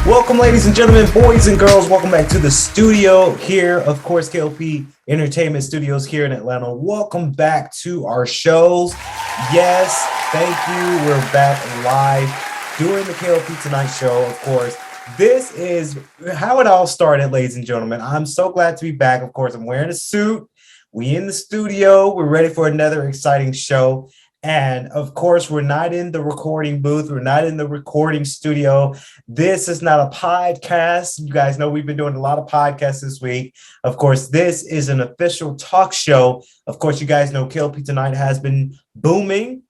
Welcome, ladies and gentlemen, boys and girls. Welcome back to the studio here, of course, K.L.P Entertainment Studios here in Atlanta. Welcome back to our shows. Yes, thank you. We're back live doing the K.L.P Tonight show, of course. This is how it all started, ladies and gentlemen. I'm so glad to be back. Of course, I'm wearing a suit. We in the studio. We're ready for another exciting show. And of course, we're not in the recording booth. We're not in the recording studio. This is not a podcast. You guys know we've been doing a lot of podcasts this week. Of course, this is an official talk show. Of course, you guys know K.L.P Tonight has been booming.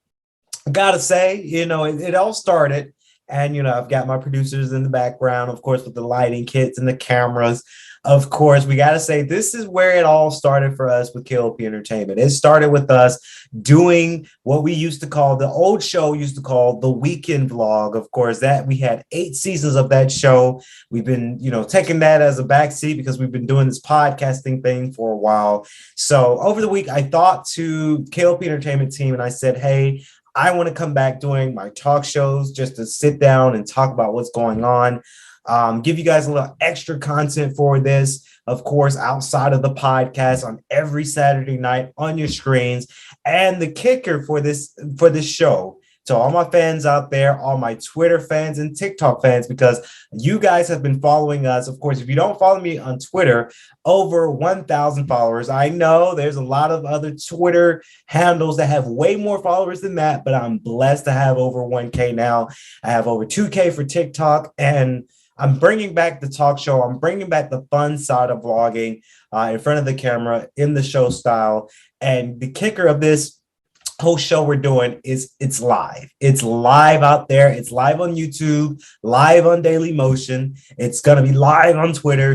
Gotta say, it all started. And, I've got my producers in the background, of course, with the lighting kits and the cameras. Of course, we got to say this is where it all started for us with K.L.P Entertainment. It started with us doing what we used to call, the old show used to call the weekend vlog. Of course, that we had 8 seasons of that show. We've been, taking that as a backseat because we've been doing this podcasting thing for a while. So over the week, I thought to K.L.P Entertainment team and I said, hey, I want to come back doing my talk shows just to sit down and talk about what's going on. Give you guys a little extra content for this, of course, outside of the podcast on every Saturday night on your screens. And the kicker for this show, to all my fans out there, all my Twitter fans and TikTok fans, because you guys have been following us. Of course, if you don't follow me on Twitter, over 1,000 followers. I know there's a lot of other Twitter handles that have way more followers than that, but I'm blessed to have over 1K now. I have over 2K for TikTok, and I'm bringing back the talk show. I'm bringing back the fun side of vlogging in front of the camera in the show style. And the kicker of this whole show we're doing is it's live. It's live out there. It's live on YouTube, live on Daily Motion. It's going to be live on Twitter.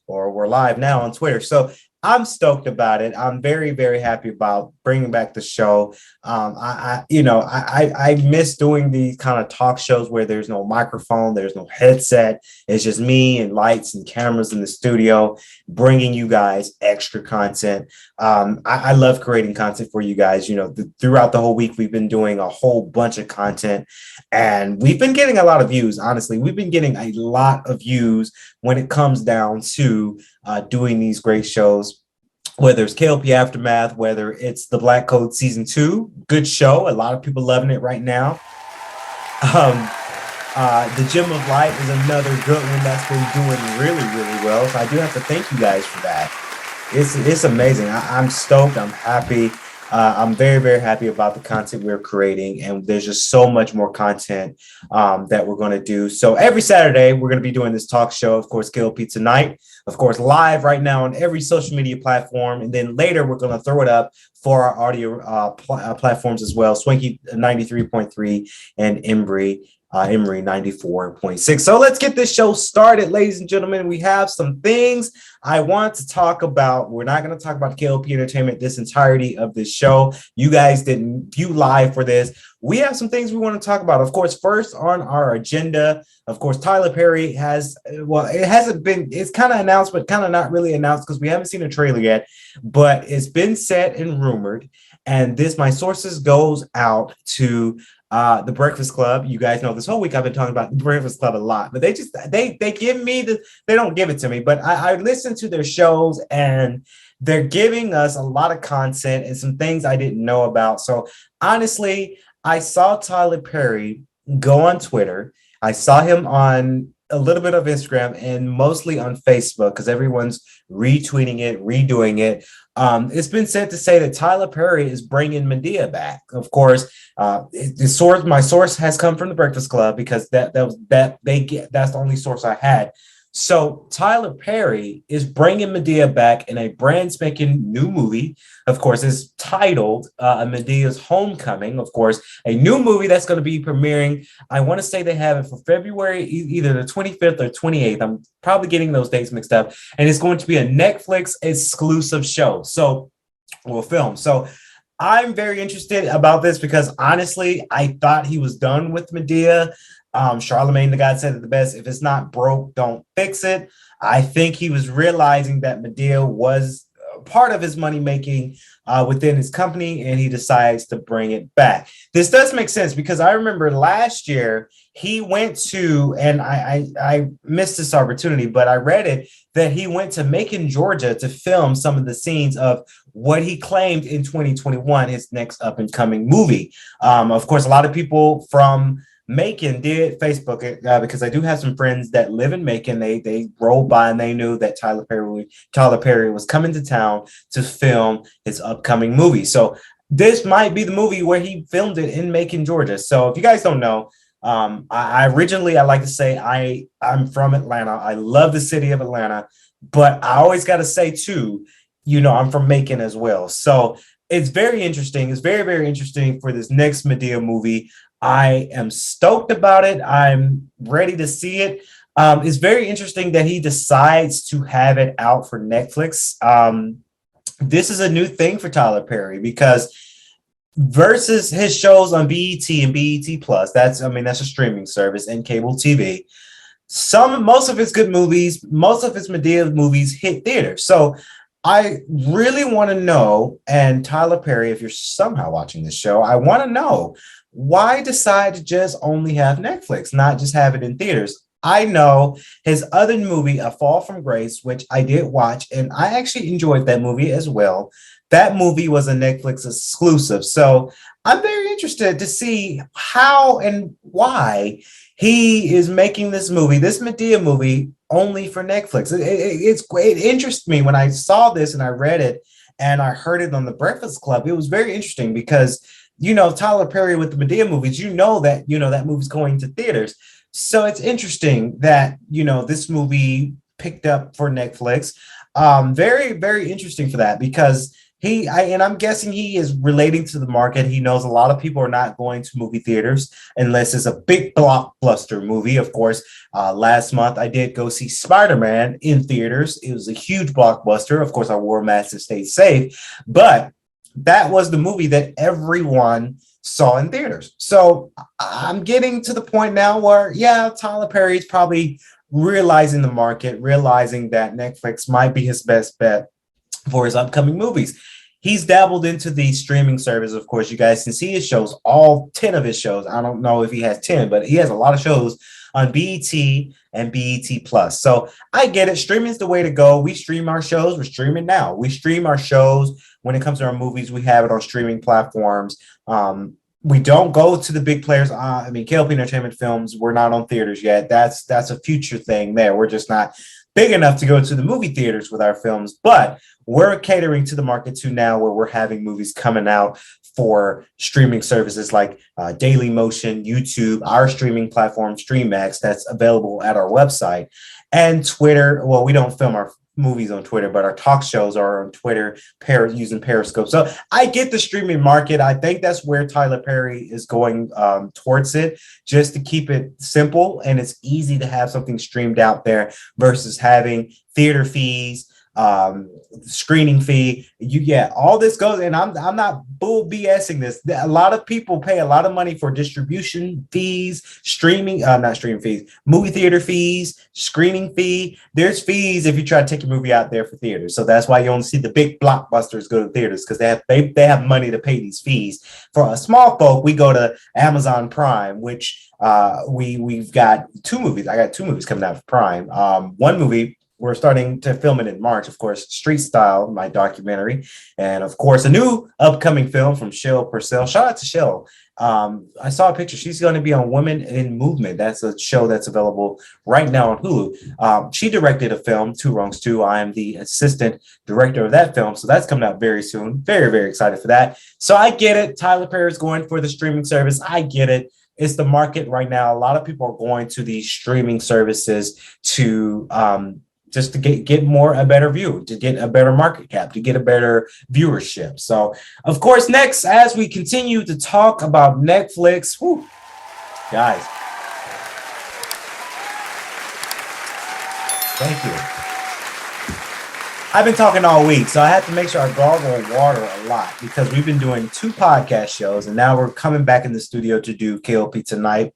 Or we're live now on Twitter. So I'm stoked about it. I'm very, very happy about bringing back the show. I miss doing these kind of talk shows where there's no microphone, there's no headset. It's just me and lights and cameras in the studio, bringing you guys extra content. I love creating content for you guys. Throughout the whole week, we've been doing a whole bunch of content, and we've been getting a lot of views. Honestly, we've been getting a lot of views when it comes down to doing these great shows. Whether it's K.L.P Aftermath, whether it's the Black Code Season 2, good show. A lot of people loving it right now. The Gym of Light is another good one that's been doing really, really well. So I do have to thank you guys for that. It's amazing. I'm stoked. I'm happy. I'm very, very happy about the content we're creating, and there's just so much more content that we're going to do. So every Saturday, we're going to be doing this talk show, of course, K.L.P Tonight, of course, live right now on every social media platform. And then later, we're going to throw it up for our audio platforms as well, Swanky 93.3 and Emory 94.6. So let's get this show started, ladies and gentlemen. We have some things I want to talk about. We're not going to talk about K.L.P Entertainment this entirety of this show. You guys didn't view live for this. We have some things we want to talk about. Of course, first on our agenda, of course, Tyler Perry has, it's kind of announced, but kind of not really announced because we haven't seen a trailer yet, but it's been said and rumored. And my sources goes out to the Breakfast Club. You guys know this whole week I've been talking about the Breakfast Club a lot, but they give me they don't give it to me, but I listen to their shows and they're giving us a lot of content and some things I didn't know about. So honestly, I saw Tyler Perry go on Twitter. I saw him on a little bit of Instagram and mostly on Facebook because everyone's retweeting it, redoing it. It's been said to say that Tyler Perry is bringing Madea back. Of course, my source has come from the Breakfast Club because that's the only source I had. So Tyler Perry is bringing Madea back in a brand spanking new movie. Of course, it's titled Madea's Homecoming. Of course, a new movie that's going to be premiering. I want to say they have it for February, either the 25th or 28th. I'm probably getting those dates mixed up. And it's going to be a Netflix exclusive show. So we'll film. So I'm very interested about this because honestly, I thought he was done with Madea. Charlemagne the God said it the best. If it's not broke, don't fix it. I think he was realizing that Madea was part of his money making within his company, and he decides to bring it back. This does make sense because I remember last year he went to, and I missed this opportunity, but I read it that he went to Macon, Georgia to film some of the scenes of what he claimed in 2021, his next up and coming movie. Of course, a lot of people from Macon did Facebook it because I do have some friends that live in Macon. They rolled by and they knew that Tyler Perry was coming to town to film his upcoming movie. So this might be the movie where he filmed it in Macon, Georgia. So if you guys don't know, I originally, I like to say I'm from Atlanta. I love the city of Atlanta, but I always got to say too, I'm from Macon as well. So it's very interesting. It's very, very interesting for this next Madea movie. I am stoked about it. I'm ready to see it. It's very interesting that he decides to have it out for Netflix. This is a new thing for Tyler Perry because versus his shows on BET and BET Plus, that's a streaming service and cable TV. Most of his good movies, most of his Madea movies hit theaters. So I really want to know, and Tyler Perry, if you're somehow watching this show, I want to know why decide to just only have Netflix, not just have it in theaters. I know his other movie, A Fall from Grace, which I did watch, and I actually enjoyed that movie as well. That movie was a Netflix exclusive. So I'm very interested to see how and why he is making this movie, this Madea movie, only for Netflix. It interests me when I saw this and I read it and I heard it on the Breakfast Club. It was very interesting because, Tyler Perry with the Madea movies, that movie's going to theaters. So it's interesting that, this movie picked up for Netflix. Very, very interesting for that because I'm guessing he is relating to the market. He knows a lot of people are not going to movie theaters unless it's a big blockbuster movie. Of course, last month I did go see Spider-Man in theaters. It was a huge blockbuster. Of course, I wore a mask to stay safe, but that was the movie that everyone saw in theaters. So I'm getting to the point now where, Tyler Perry is probably realizing the market, realizing that Netflix might be his best bet for his upcoming movies. He's dabbled into the streaming service. Of course, you guys can see his shows, all 10 of his shows. I don't know if he has 10, but he has a lot of shows on BET and BET Plus. So I get it. Streaming is the way to go. We stream our shows. We're streaming now. We stream our shows. When it comes to our movies, we have it on streaming platforms. We don't go to the big players. K.L.P Entertainment Films, we're not on theaters yet. That's a future thing there. We're just not big enough to go to the movie theaters with our films, but we're catering to the market too now where we're having movies coming out for streaming services like Daily Motion, YouTube, our streaming platform, StreamX, that's available at our website, and Twitter. Well, we don't film our movies on Twitter, but our talk shows are on Twitter, using Periscope. So I get the streaming market. I think that's where Tyler Perry is going towards it, just to keep it simple and it's easy to have something streamed out there versus having theater fees, screening fee. All this goes, and I'm not bull BSing this. A lot of people pay a lot of money for distribution fees, not streaming fees, movie theater fees, screening fee. There's fees if you try to take your movie out there for theaters. So that's why you only see the big blockbusters go to theaters, because they have money to pay these fees. For a small folk, we go to Amazon Prime, which we've got two movies. I got two movies coming out for Prime. One movie, we're starting to film it in March, of course, Street Style, my documentary. And of course, a new upcoming film from Shell Purcell. Shout out to Shell. I saw a picture. She's going to be on Women in Movement. That's a show that's available right now on Hulu. She directed a film, Two Wrongs Two. I am the assistant director of that film. So that's coming out very soon. Very, very excited for that. So I get it. Tyler Perry is going for the streaming service. I get it. It's the market right now. A lot of people are going to these streaming services to just to get a better view, to get a better market cap, to get a better viewership. So, of course, next, as we continue to talk about Netflix, guys, thank you. I've been talking all week, so I had to make sure I gargle water a lot because we've been doing 2 podcast shows, and now we're coming back in the studio to do K.L.P tonight.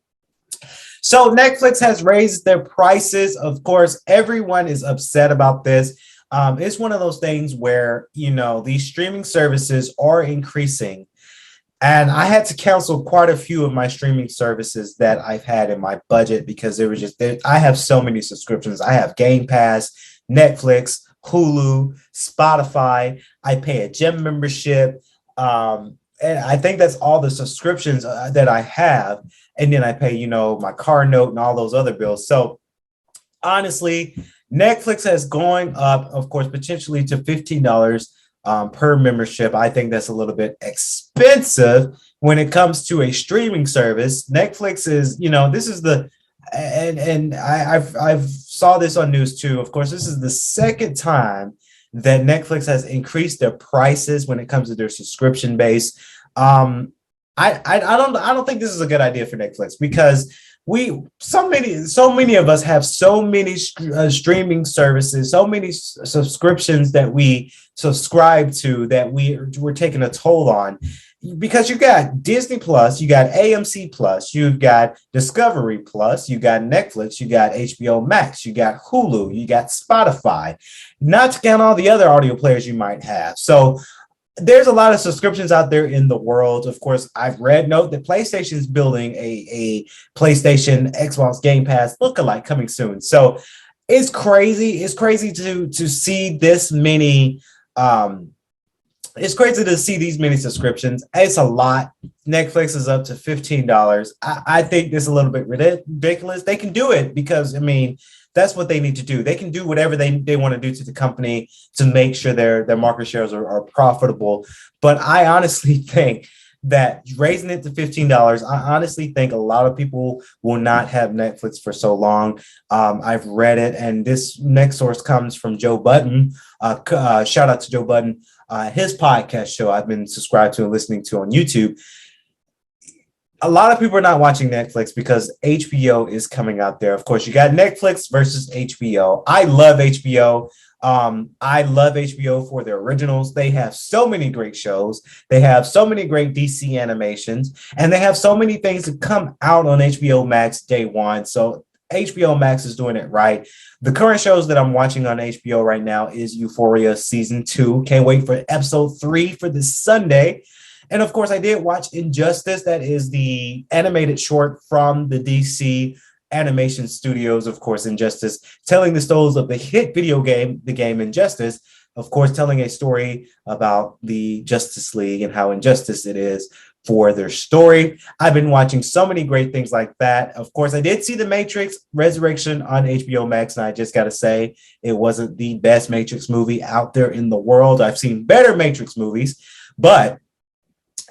So Netflix has raised their prices. Of course, everyone is upset about this. It's one of those things where, these streaming services are increasing. And I had to cancel quite a few of my streaming services that I've had in my budget because they were I have so many subscriptions. I have Game Pass, Netflix, Hulu, Spotify. I pay a gym membership. And I think that's all the subscriptions that I have. And then I pay, my car note and all those other bills. So honestly, Netflix has going up, of course, potentially to $15 per membership. I think that's a little bit expensive when it comes to a streaming service. Netflix is, this is the and I've saw this on news too. Of course, this is the second time that Netflix has increased their prices when it comes to their subscription base. I don't think this is a good idea for Netflix because so many of us have so many streaming services, so many subscriptions that we subscribe to that we're taking a toll on, because you got Disney Plus, you got AMC Plus, you've got Discovery Plus, you got Netflix, you got HBO Max, you got Hulu, you got Spotify, not to count all the other audio players you might have. So there's a lot of subscriptions out there in the world. Of course, I've read note that PlayStation's building a PlayStation Xbox Game Pass lookalike coming soon. So it's crazy. It's crazy to see this many. It's crazy to see these many subscriptions. It's a lot. Netflix is up to $15. I think this is a little bit ridiculous. They can do it because, that's what they need to do. They can do whatever they want to do to the company to make sure their market shares are profitable. But I honestly think that raising it to $15, I honestly think a lot of people will not have Netflix for so long. I've read it, and this next source comes from Joe Budden. Shout out to Joe Budden. His podcast show I've been subscribed to and listening to on YouTube. A lot of people are not watching Netflix because HBO is coming out there. Of course, you got Netflix versus HBO. I love HBO. I love HBO for their originals. They have so many great shows. They have so many great DC animations, and they have so many things that come out on HBO Max day one. So HBO Max is doing it right. The current shows that I'm watching on HBO right now is Euphoria season 2. Can't wait for episode 3 for this Sunday. And of course, I did watch Injustice. That is the animated short from the DC animation studios. Of course, Injustice, telling the stories of the hit video game, the game Injustice. Of course, telling a story about the Justice League and how injustice it is for their story. I've been watching so many great things like that. Of course, I did see The Matrix Resurrection on HBO Max, and I just got to say, it wasn't the best Matrix movie out there in the world. I've seen better Matrix movies, but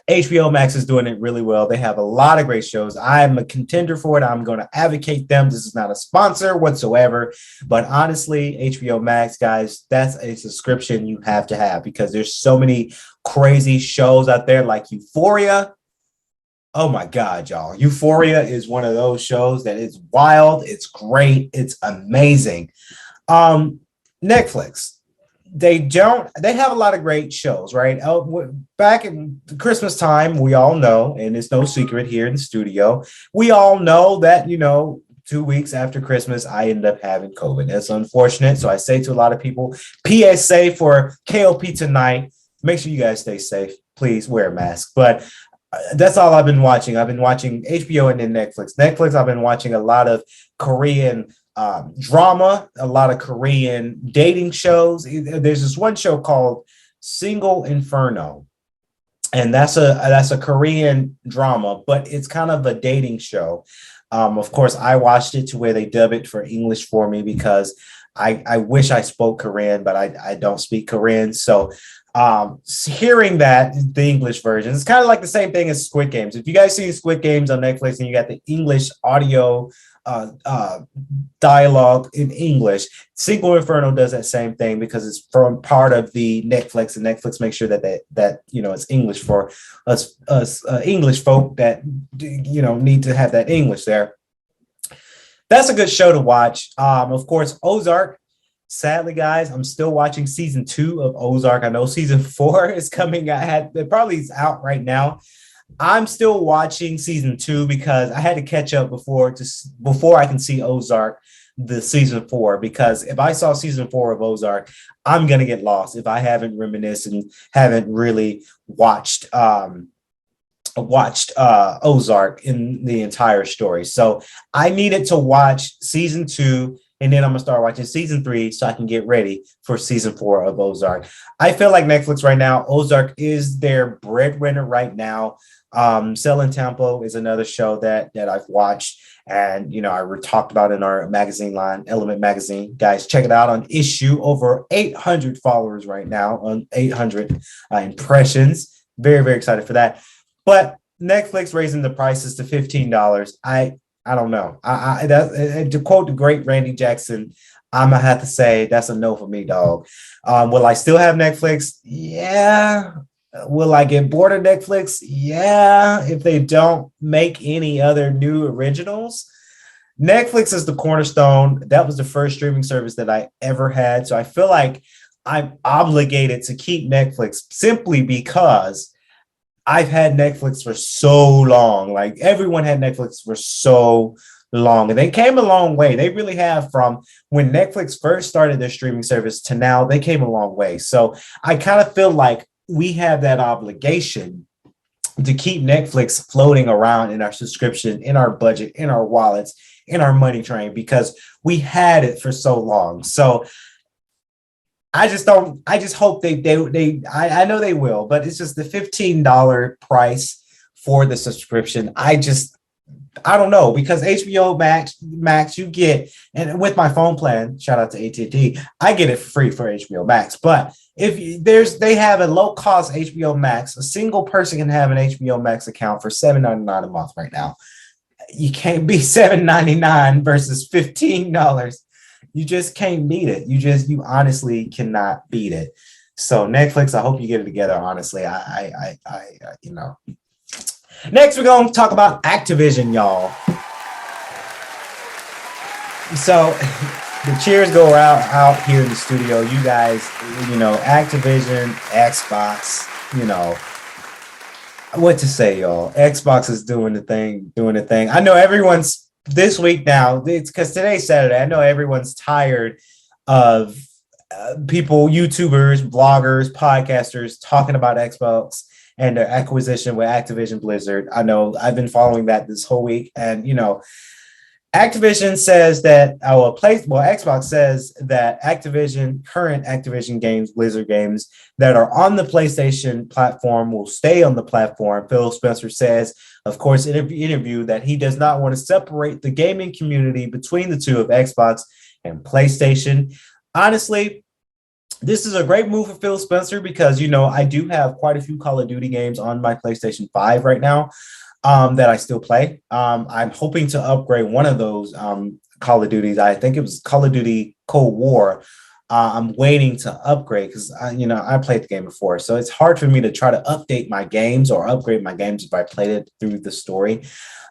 HBO Max is doing it really well. They have a lot of great shows. I'm a contender for it. I'm going to advocate them. This is not a sponsor whatsoever, but honestly, HBO Max, guys, that's a subscription you have to have because there's so many crazy shows out there like Euphoria. Oh my God, y'all. Euphoria is one of those shows that is wild. It's great. It's amazing. Netflix. They have a lot of great shows, right? Back in Christmas time, we all know, and it's no secret here in the studio, we all know that, 2 weeks after Christmas, I ended up having COVID. That's unfortunate. So I say to a lot of people, PSA for K.L.P tonight, make sure you guys stay safe. Please wear a mask. But that's all I've been watching. I've been watching HBO and then Netflix. I've been watching a lot of Korean drama, a lot of Korean dating shows. There's this one show called Single Inferno, and that's a Korean drama, but it's kind of a dating show. Of course, I watched it to where they dub it for English for me because I wish I spoke Korean, but I don't speak Korean. So hearing that, the English version, it's kind of like the same thing as Squid Games. If you guys see Squid Games on Netflix and you got the English audio dialogue in English, Single Inferno does that same thing because it's from part of the Netflix, and Netflix makes sure that it's English for us English folk that need to have that English there. That's a good show to watch. Of course, Ozark. Sadly, guys, I'm still watching season 2 of Ozark. I know season 4 is coming. It probably is out right now. I'm still watching season 2 because I had to catch up before I can see Ozark, the season 4. Because if I saw season 4 of Ozark, I'm gonna get lost if I haven't reminisced and haven't really watched Ozark in the entire story. So I needed to watch season 2, and then I'm gonna start watching season 3 so I can get ready for season 4 of Ozark. I feel like Netflix right now, Ozark is their breadwinner right now. Selling Tempo is another show that I've watched, and I talked about in our magazine line, Element Magazine. Guys, check it out on issue. Over 800 followers right now, on 800 impressions. Very, very excited for that. But Netflix raising the prices to $15. I don't know. To quote the great Randy Jackson, I'm gonna have to say that's a no for me, dog. Will I still have Netflix? Yeah. Will I get bored of Netflix? Yeah. If they don't make any other new originals. Netflix is the cornerstone. That was the first streaming service that I ever had. So I feel like I'm obligated to keep Netflix simply because I've had Netflix for so long. Like everyone had Netflix for so long, and they came a long way. They really have. From when Netflix first started their streaming service to now, they came a long way. So I kind of feel like we have that obligation to keep Netflix floating around in our subscription, in our budget, in our wallets, in our money train, because we had it for so long. So I just don't. I just hope I know they will, but it's just the $15 price for the subscription. I don't know, because HBO Max you get, and with my phone plan, shout out to AT&T, I get it free for HBO Max. But if they have a low cost HBO Max, a single person can have an HBO Max account for $7.99 a month right now. You can't beat $7.99 versus $15. You just can't beat it. You honestly cannot beat it. So Netflix, I hope you get it together. Honestly, Next, we're going to talk about Activision, y'all. So the cheers go out here in the studio. You guys, Activision, Xbox, what to say, y'all. Xbox is doing the thing. I know everyone's this week now, it's because today's Saturday. I know everyone's tired of people, YouTubers, bloggers, podcasters talking about Xbox and their acquisition with Activision Blizzard. I know I've been following that this whole week, and Activision says that Xbox says that current Activision games, Blizzard games that are on the PlayStation platform will stay on the platform. Phil Spencer says, of course, in an interview, that he does not want to separate the gaming community between the two of Xbox and PlayStation. Honestly, this is a great move for Phil Spencer because, I do have quite a few Call of Duty games on my PlayStation 5 right now. That I still play. I'm hoping to upgrade one of those Call of Duties. I think it was Call of Duty Cold War. I'm waiting to upgrade because I played the game before, so it's hard for me to try to update my games or upgrade my games if I played it through the story.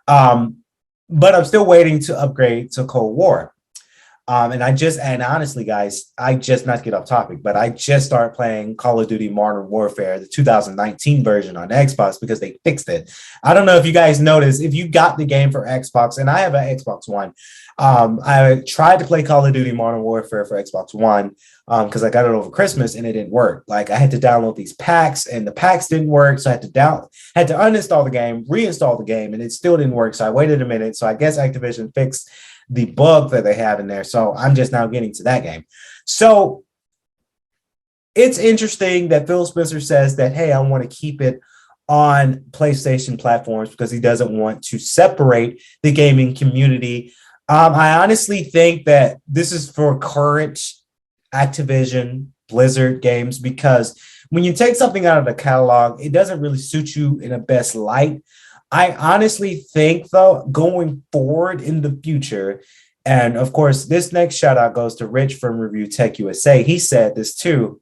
But I'm still waiting to upgrade to Cold War. And honestly, guys, not to get off topic, but I just started playing Call of Duty Modern Warfare, the 2019 version on Xbox, because they fixed it. I don't know if you guys noticed, if you got the game for Xbox, and I have an Xbox One. I tried to play Call of Duty Modern Warfare for Xbox One because I got it over Christmas and it didn't work. Like, I had to download these packs and the packs didn't work, so I had to uninstall the game, reinstall the game, and it still didn't work. So I waited a minute. So I guess Activision fixed the bug that they have in there. So I'm just now getting to that game. So it's interesting that Phil Spencer says that, hey, I want to keep it on PlayStation platforms because he doesn't want to separate the gaming community. I honestly think that this is for current Activision Blizzard games, because when you take something out of the catalog, it doesn't really suit you in a best light. I honestly think, though, going forward in the future, and of course, this next shout out goes to Rich from Review Tech USA. He said this too,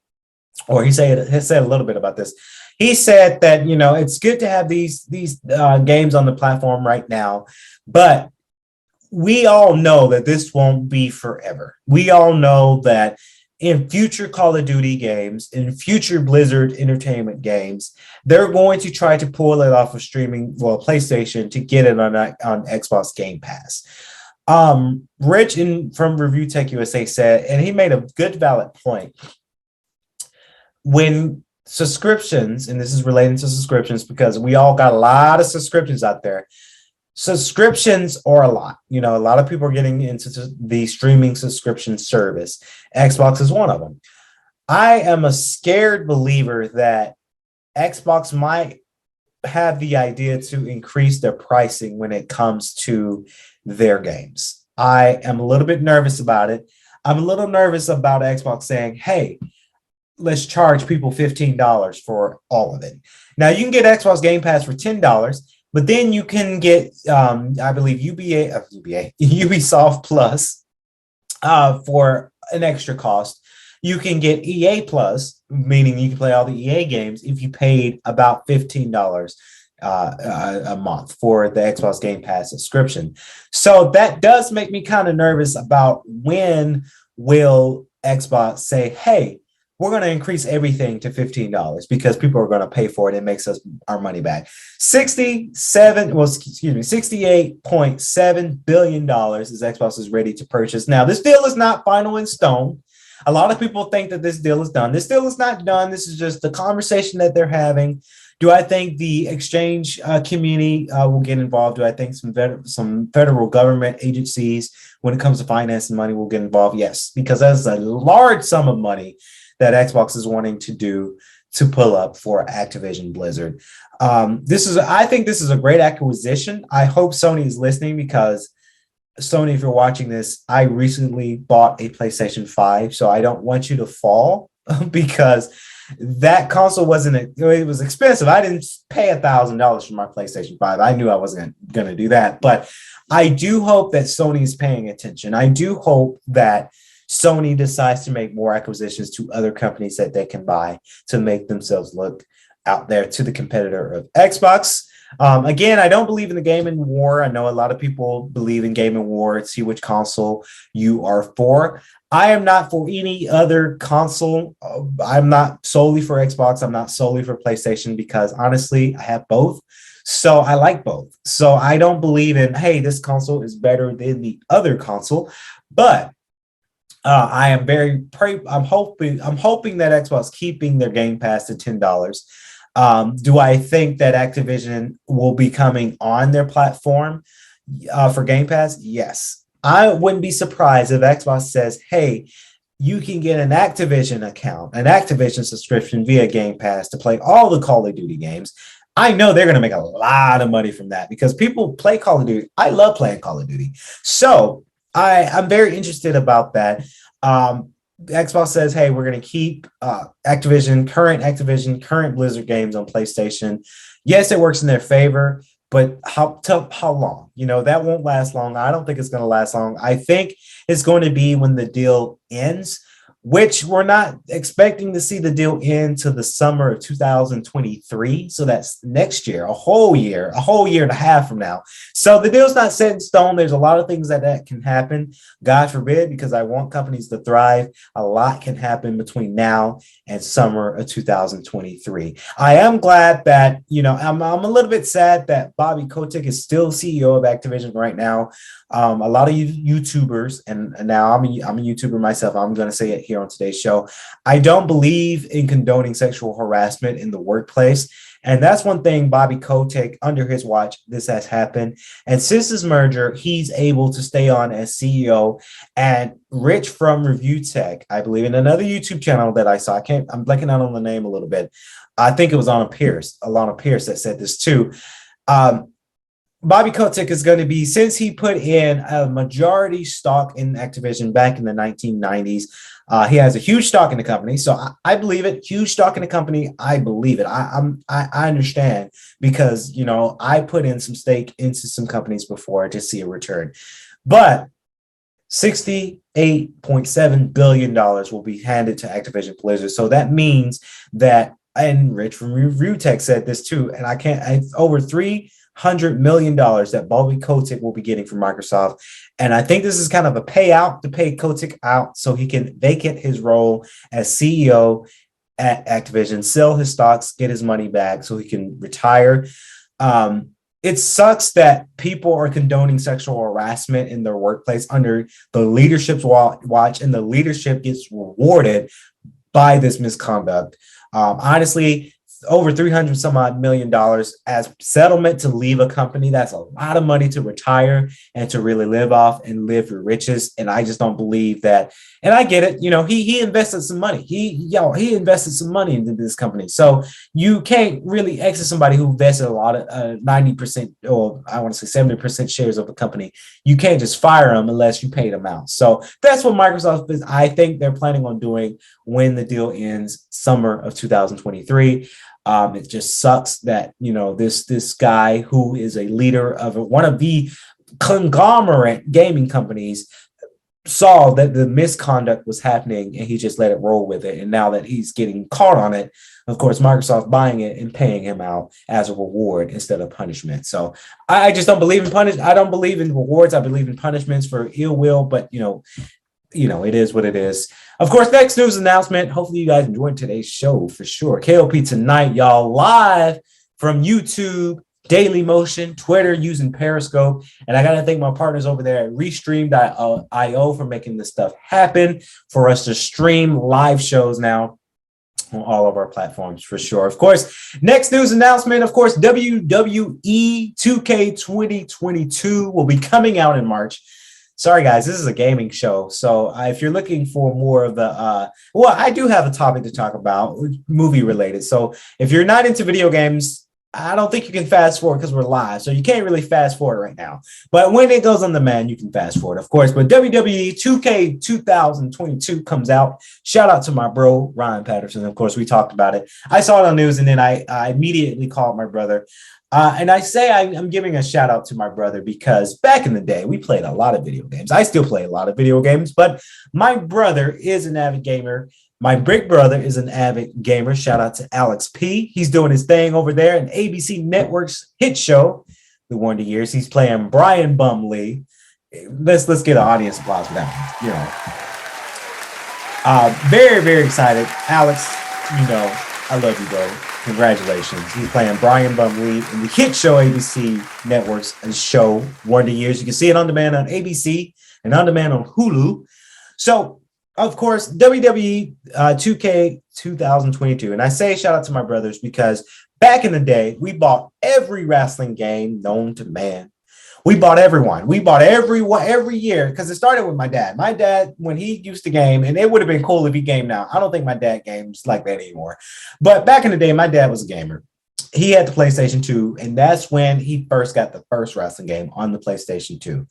or he said a little bit about this. He said that, it's good to have these games on the platform right now, but we all know that this won't be forever. We all know that in future Call of Duty games, in future Blizzard Entertainment games, they're going to try to pull it off of streaming, well, PlayStation, to get it on Xbox Game Pass. Rich from Review Tech USA said, and he made a good, valid point. When subscriptions, and this is relating to subscriptions because we all got a lot of subscriptions out there. Subscriptions are a lot. You know, a lot of people are getting into the streaming subscription service. Xbox is one of them. I am a scared believer that Xbox might have the idea to increase their pricing when it comes to their games. I am a little bit nervous about it. I'm a little nervous about Xbox saying, hey, let's charge people $15 for all of it. Now, you can get Xbox Game Pass for $10, but then you can get, I believe, Ubisoft Plus for an extra cost. You can get EA Plus, meaning you can play all the EA games if you paid about $15 a month for the Xbox Game Pass subscription. So that does make me kind of nervous about when will Xbox say, hey, we're going to increase everything to $15 because people are going to pay for it. It makes us our money back. $68.7 billion is Xbox is ready to purchase. Now, this deal is not final in stone. A lot of people think that this deal is done. This deal is not done. This is just the conversation that they're having. Do I think the exchange community will get involved? Do I think some federal government agencies, when it comes to finance and money, will get involved? Yes, because that's a large sum of money that Xbox is wanting to pull up for Activision Blizzard. I think this is a great acquisition. I hope Sony is listening because Sony, if you're watching this, I recently bought a PlayStation 5, so I don't want you to fall because that console it was expensive. I didn't pay $1,000 for my PlayStation 5. I knew I wasn't going to do that, but I do hope that Sony is paying attention. I do hope that Sony decides to make more acquisitions to other companies that they can buy to make themselves look out there to the competitor of Xbox. Again, I don't believe in the gaming war. I know a lot of people believe in gaming war. See which console you are for. I am not for any other console. I'm not solely for Xbox. I'm not solely for PlayStation because honestly, I have both. So I like both. So I don't believe in, hey, this console is better than the other console. But I am I'm hoping that Xbox keeping their Game Pass to $10. Do I think that Activision will be coming on their platform for Game Pass? Yes. I wouldn't be surprised if Xbox says, hey, you can get an Activision account, an Activision subscription via Game Pass to play all the Call of Duty games. I know they're going to make a lot of money from that because people play Call of Duty. I love playing Call of Duty. So I'm very interested about that. Xbox says, hey, we're going to keep current Blizzard games on PlayStation. Yes, it works in their favor, but how long? You know, that won't last long. I don't think it's going to last long. I think it's going to be when the deal ends, which we're not expecting to see the deal end to the summer of 2023. So that's next year, a whole year and a half from now. So the deal's not set in stone. There's a lot of things that can happen. God forbid, because I want companies to thrive. A lot can happen between now and summer of 2023. I am glad that, you know, I'm a little bit sad that Bobby Kotick is still CEO of Activision right now. A lot of YouTubers, and now I'm a YouTuber myself. I'm going to say it here on today's show. I don't believe in condoning sexual harassment in the workplace. And that's one thing Bobby Kotick, under his watch, this has happened. And since this merger, he's able to stay on as CEO. And Rich from Review Tech, I believe, in another YouTube channel that I saw, I'm blanking out on the name a little bit. I think it was Alana Pierce that said this too. Bobby Kotick is going to be, since he put in a majority stock in Activision back in the 1990s, he has a huge stock in the company. So I believe it. Huge stock in the company. I believe it. I understand because, you know, I put in some stake into some companies before to see a return. But $68.7 billion will be handed to Activision Blizzard. So that means that, and Rich from Review Tech said this too, and it's over $3 $100 million that Bobby Kotick will be getting from Microsoft. And I think this is kind of a payout to pay Kotick out so he can vacate his role as CEO at Activision, sell his stocks, get his money back so he can retire. It sucks that people are condoning sexual harassment in their workplace under the leadership's watch, and the leadership gets rewarded by this misconduct. Honestly, over $300 some odd million as settlement to leave a company. That's a lot of money to retire and to really live off and live your riches. And I just don't believe that. And I get it. You know, he invested some money. He invested some money into this company. So you can't really exit somebody who invested a lot of 90%, or I want to say 70% shares of a company. You can't just fire them unless you pay them out. So that's what Microsoft is. I think they're planning on doing when the deal ends summer of 2023. It just sucks that, you know, this guy who is a leader of one of the conglomerate gaming companies saw that the misconduct was happening and he just let it roll with it. And now that he's getting caught on it, of course, Microsoft buying it and paying him out as a reward instead of punishment. So I just don't believe in punishment. I don't believe in rewards. I believe in punishments for ill will, but you know, it is what it is. Of course, next news announcement. Hopefully you guys enjoyed today's show for sure. K.L.P tonight, y'all, live from YouTube, Daily Motion, Twitter, using Periscope. And I got to thank my partners over there at Restream.io for making this stuff happen, for us to stream live shows now on all of our platforms for sure. Of course, next news announcement, of course, WWE2k2022 will be coming out in March. Sorry, guys, this is a gaming show. So if you're looking for more of the, well, I do have a topic to talk about, movie related. So if you're not into video games, I don't think you can fast forward because we're live. So you can't really fast forward right now. But when it goes on demand, you can fast forward, of course. But WWE 2K 2022 comes out. Shout out to my bro, Ryan Patterson. Of course, we talked about it. I saw it on news, and then I immediately called my brother. And I say I'm giving a shout out to my brother because back in the day, we played a lot of video games. I still play a lot of video games, but my brother is an avid gamer. My big brother is an avid gamer. Shout out to Alex P. He's doing his thing over there in ABC Network's hit show, The Wonder Years. He's playing Brian Bumley. Let's get an audience applause for that one. Very, very excited. Alex, you know, I love you, bro. Congratulations. He's playing Brian Bumley in the hit show ABC Network's show, Wonder Years. You can see it on demand on ABC and on demand on Hulu. So, of course, WWE 2K 2022. And I say shout out to my brothers because back in the day, we bought every wrestling game known to man. We bought everyone. We bought every year because it started with my dad. My dad, when he used to game, and it would have been cool if he gamed now. I don't think my dad games like that anymore. But back in the day, my dad was a gamer. He had the PlayStation 2, and that's when he first got the first wrestling game on the PlayStation 2.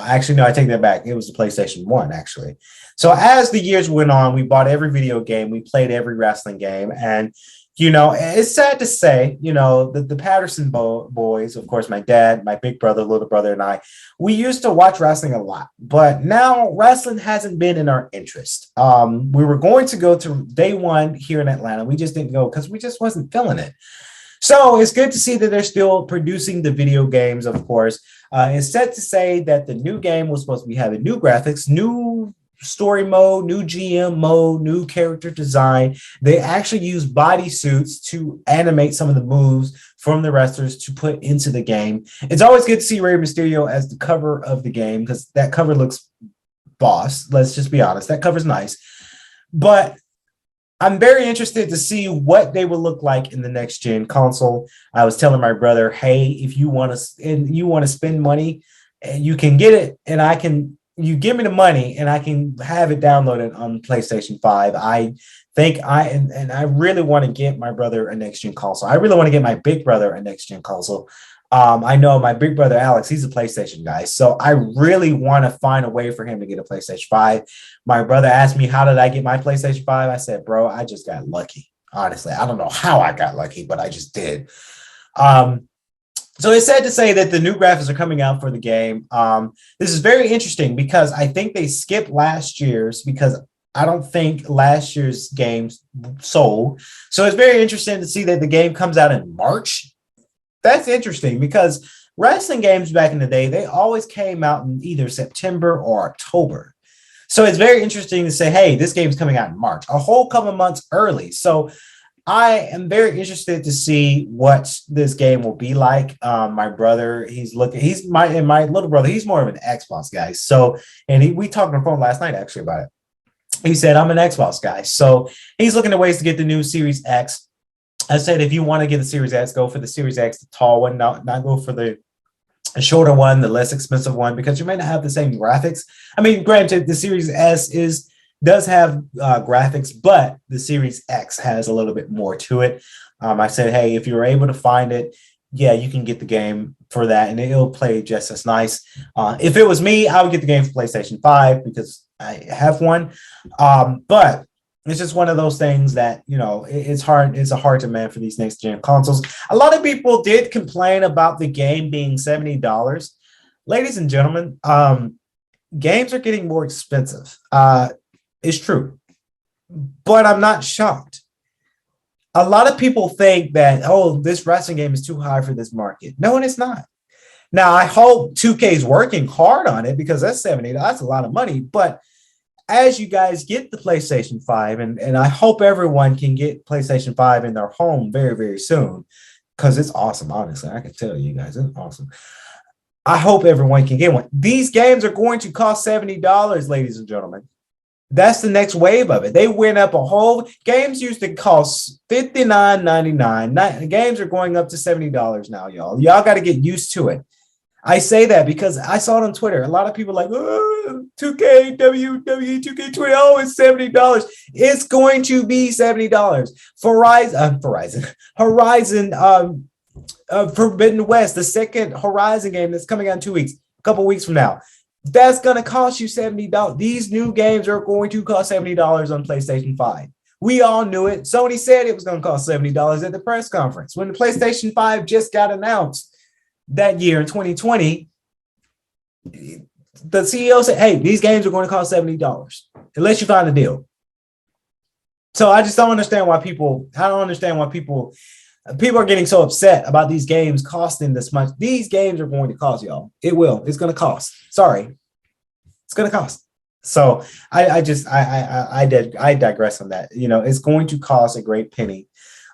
Actually, no, I take that back. It was the PlayStation 1, actually. So as the years went on, we bought every video game. We played every wrestling game. And you know, it's sad to say, you know, the Patterson boys, of course, my dad, my big brother, little brother, and I, we used to watch wrestling a lot. But now wrestling hasn't been in our interest. We were going to go to day one here in Atlanta. We just didn't go because we just wasn't feeling it. So it's good to see that they're still producing the video games, of course. It's sad to say that the new game was supposed to be having new graphics, new story mode, new GM mode, new character design. They actually use bodysuits to animate some of the moves from the wrestlers to put into the game. It's always good to see Rey Mysterio as the cover of the game because that cover looks boss. Let's just be honest. That cover's nice. But I'm very interested to see what they will look like in the next gen console. I was telling my brother, hey, if you want to spend money, you can get it, and you give me the money and I can have it downloaded on PlayStation 5. I think I really want to get my brother a next gen console. I really want to get my big brother a next gen console. I know my big brother, Alex, he's a PlayStation guy. So I really want to find a way for him to get a PlayStation 5. My brother asked me, how did I get my PlayStation 5? I said, bro, I just got lucky. Honestly, I don't know how I got lucky, but I just did. So it's sad to say that the new graphics are coming out for the game. This is very interesting because I think they skipped last year's because I don't think last year's games sold. So it's very interesting to see that the game comes out in March. That's interesting because wrestling games back in the day, they always came out in either September or October. So it's very interesting to say, hey, this game's coming out in March, a whole couple of months early. So I am very interested to see what this game will be like. My brother, he's my little brother, he's more of an Xbox guy. So, and we talked on the phone last night actually about it. He said, I'm an Xbox guy. So he's looking at ways to get the new Series X. I said, if you want to get the Series X, go for the Series X, the tall one, not go for the shorter one, the less expensive one, because you may not have the same graphics. I mean, granted, the Series S does have graphics, but the Series X has a little bit more to it. I said, hey, if you're able to find it, yeah, you can get the game for that, and it'll play just as nice. If it was me, I would get the game for PlayStation 5 because I have one. But it's just one of those things that, it's hard. It's a hard demand for these next gen consoles. A lot of people did complain about the game being $70. Ladies and gentlemen, games are getting more expensive. It's true, but I'm not shocked. A lot of people think that, oh, this wrestling game is too high for this market. No, and it's not. Now, I hope 2K is working hard on it because that's $70. That's a lot of money. But as you guys get the PlayStation 5, and I hope everyone can get PlayStation 5 in their home very, very soon because it's awesome. Honestly, I can tell you guys, it's awesome. I hope everyone can get one. These games are going to cost $70, ladies and gentlemen. That's the next wave of it. They went up a whole. Games used to cost $59.99. Games are going up to $70 now, y'all. Y'all got to get used to it. I say that because I saw it on Twitter. A lot of people are like, oh, 2K, WWE2k20, oh, it's $70. It's going to be $70. Horizon Forbidden West, the second Horizon game that's coming out in 2 weeks, a couple weeks from now. That's going to cost you $70. These new games are going to cost $70 on PlayStation 5. We all knew it. Sony said it was going to cost $70 at the press conference. When the PlayStation 5 just got announced that year in 2020, the CEO said, hey, these games are going to cost $70 unless you find a deal. So I just don't understand why people are getting so upset about these games costing this much. These games are going to cost, y'all. It will. It's going to cost. Sorry. It's going to cost. So I digress on that. It's going to cost a great penny.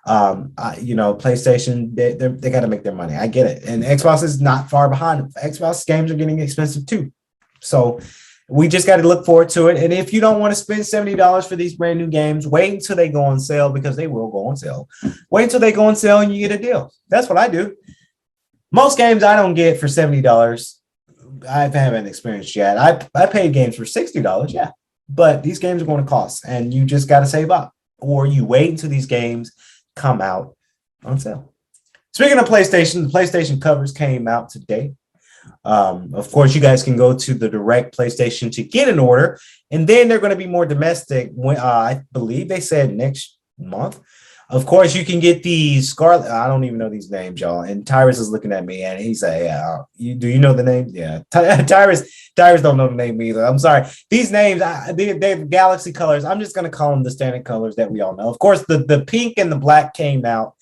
PlayStation, they got to make their money. I get it. And Xbox is not far behind. Xbox games are getting expensive too. So we just got to look forward to it. And if you don't want to spend $70 for these brand new games, wait until they go on sale because they will go on sale. Wait until they go on sale and you get a deal. That's what I do. Most games I don't get for $70. I haven't experienced yet. I paid games for $60, yeah. But these games are going to cost and you just got to save up. Or you wait until these games come out on sale. Speaking of PlayStation, the PlayStation covers came out today. Of course, you guys can go to the direct PlayStation to get an order, and then they're going to be more domestic. When I believe they said next month. Of course, you can get the Scarlet. I don't even know these names, y'all. And Tyrus is looking at me, and he's like, "Yeah, do you know the name?" Yeah, Tyrus don't know the name either. I'm sorry. These names, they're Galaxy colors. I'm just gonna call them the standard colors that we all know. Of course, the pink and the black came out.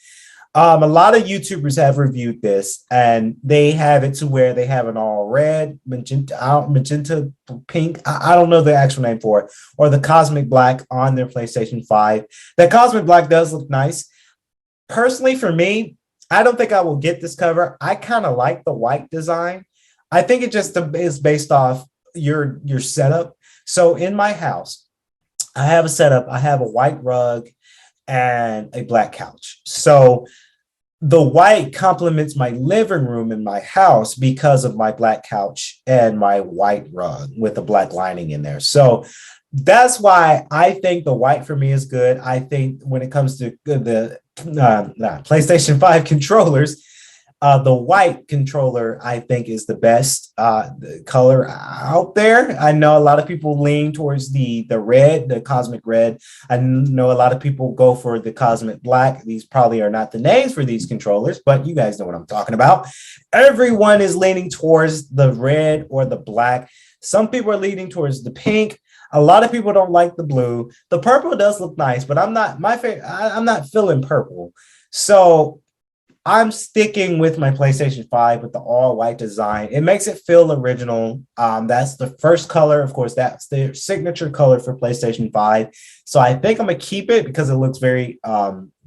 A lot of YouTubers have reviewed this, and they have it to where they have an all red, magenta pink. I don't know the actual name for it, or the cosmic black on their PlayStation 5. That cosmic black does look nice. Personally, for me, I don't think I will get this cover. I kind of like the white design. I think it just is based off your setup. So in my house, I have a setup. I have a white rug and a black couch. So the white complements my living room in my house because of my black couch and my white rug with the black lining in there. So that's why I think the white for me is good. I think when it comes to the PlayStation 5 controllers, the white controller, I think, is the best color out there. I know a lot of people lean towards the red, the cosmic red. I know a lot of people go for the cosmic black. These probably are not the names for these controllers, but you guys know what I'm talking about. Everyone is leaning towards the red or the black. Some people are leaning towards the pink. A lot of people don't like the blue. The purple does look nice, but I'm not feeling purple. So I'm sticking with my PlayStation 5 with the all white design. It makes it feel original. That's the first color. Of course, that's their signature color for PlayStation 5. So I think I'm going to keep it because it looks very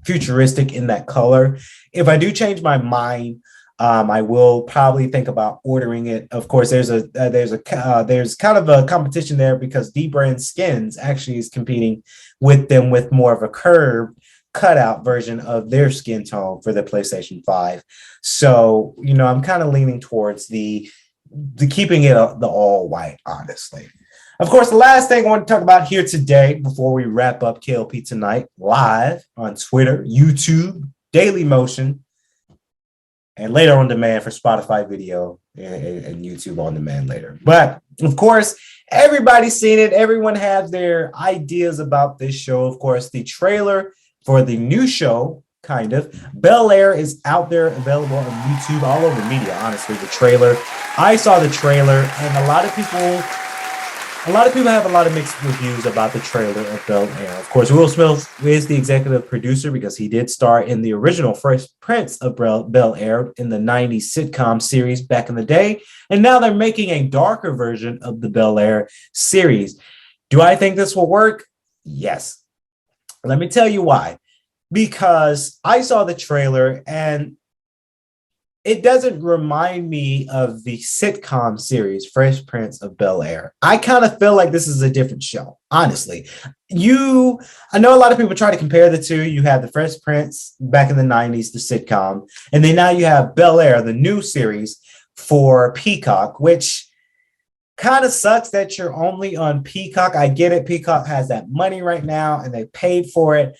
futuristic in that color. If I do change my mind, I will probably think about ordering it. Of course, there's kind of a competition there because D Brand Skins actually is competing with them with more of a curved cutout version of their skin tone for the PlayStation 5. So, I'm kind of leaning towards the keeping it the all white, honestly. Of course, the last thing I want to talk about here today before we wrap up K.L.P Tonight live on Twitter, YouTube, Daily Motion, and later on demand for Spotify video and YouTube on demand later. But of course, everybody's seen it. Everyone has their ideas about this show. Of course, the trailer for the new show, kind of, Bel-Air is out there, available on YouTube, all over media, honestly, the trailer. I saw the trailer, and a lot of people have a lot of mixed reviews about the trailer of Bel-Air. Of course, Will Smith is the executive producer because he did star in the original Fresh Prince of Bel-Air in the 90s sitcom series back in the day. And now they're making a darker version of the Bel-Air series. Do I think this will work? Yes. Let me tell you why. Because I saw the trailer and it doesn't remind me of the sitcom series Fresh Prince of Bel-Air. I kind of feel like this is a different show, honestly. I know a lot of people try to compare the two. You have the Fresh Prince back in the 90s, the sitcom, and then now you have Bel-Air, the new series for Peacock, which kind of sucks that you're only on Peacock. I get it. Peacock has that money right now and they paid for it.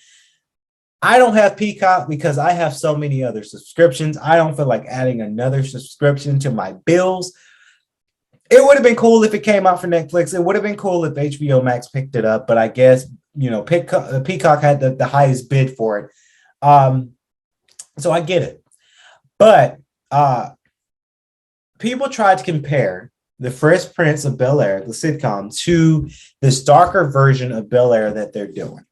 I don't have Peacock because I have so many other subscriptions. I don't feel like adding another subscription to my bills. It would have been cool if it came out for Netflix. It would have been cool if HBO Max picked it up, but I guess, Peacock had the highest bid for it. So I get it. But people tried to compare the Fresh Prince of Bel-Air, the sitcom, to this darker version of Bel-Air that they're doing.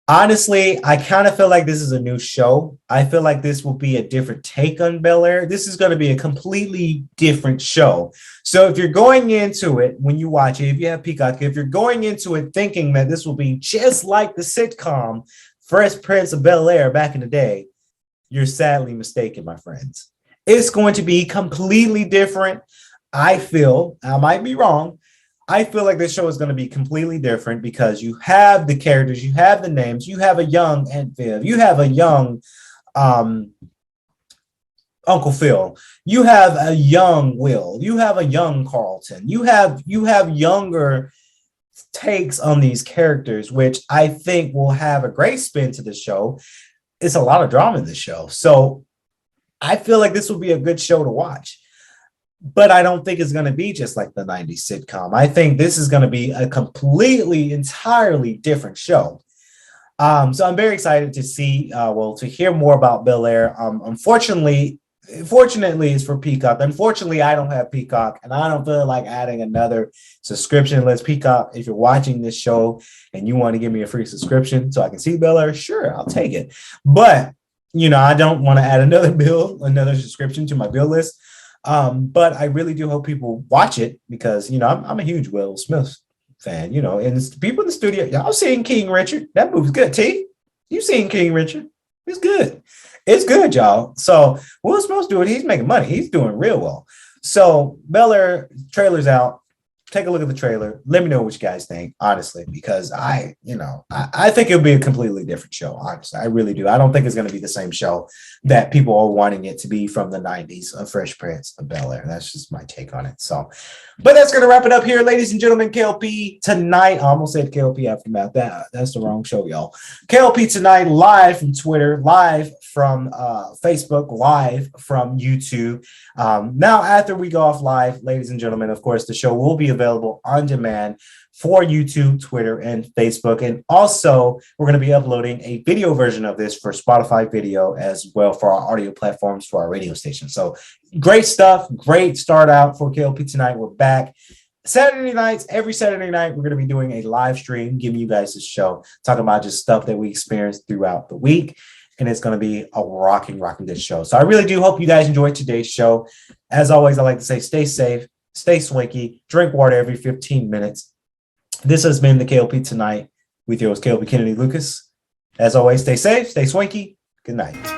Honestly, I kind of feel like this is a new show. I feel like this will be a different take on Bel-Air. This is going to be a completely different show. So if you're going into it, when you watch it, if you have Peacock, if you're going into it thinking that this will be just like the sitcom Fresh Prince of Bel-Air back in the day, you're sadly mistaken, my friends. It's going to be completely different. I might be wrong. I feel like this show is going to be completely different because you have the characters, you have the names, you have a young Aunt Viv, you have a young Uncle Phil, you have a young Will, you have a young Carlton, you have younger takes on these characters, which I think will have a great spin to the show. It's a lot of drama in the show. So I feel like this will be a good show to watch. But I don't think it's going to be just like the 90s sitcom. I think this is going to be a entirely different show. So I'm very excited to to hear more about Bel-Air. Fortunately, it's for Peacock. Unfortunately, I don't have Peacock, and I don't feel like adding another subscription unless Peacock, if you're watching this show and you want to give me a free subscription so I can see Bel-Air, sure, I'll take it. But, I don't want to add another subscription to my bill list. But I really do hope people watch it because, I'm a huge Will Smith fan, and it's people in the studio. Y'all seen King Richard? That movie's good. T, you seen King Richard? It's good. It's good, y'all. So Will Smith's doing, he's making money. He's doing real well. So Bel-Air trailer's out. Take a look at the trailer. Let me know what you guys think, honestly, because I think it'll be a completely different show. Honestly, I really do. I don't think it's going to be the same show that people are wanting it to be from the 90s of Fresh Prince of Bel-Air. That's just my take on it. So, but that's going to wrap it up here, ladies and gentlemen. K.L.P Tonight. I almost said K.L.P Aftermath. That's the wrong show, y'all. K.L.P Tonight, live from Twitter, live from Facebook, live from YouTube. Now, after we go off live, ladies and gentlemen, of course, the show will be available on demand for YouTube, Twitter, and Facebook. And also, we're going to be uploading a video version of this for Spotify video as well for our audio platforms for our radio station. So great stuff. Great start out for K.L.P Tonight. We're back. Saturday nights, every Saturday night, we're going to be doing a live stream, giving you guys a show, talking about just stuff that we experienced throughout the week. and it's going to be a rocking good show. So I really do hope you guys enjoyed today's show. As always, I like to say, stay safe, stay swanky, drink water every 15 minutes. This has been the K.L.P Tonight with yours, K.L.P Kennedy Lucas. As always, stay safe, stay swanky. Good night.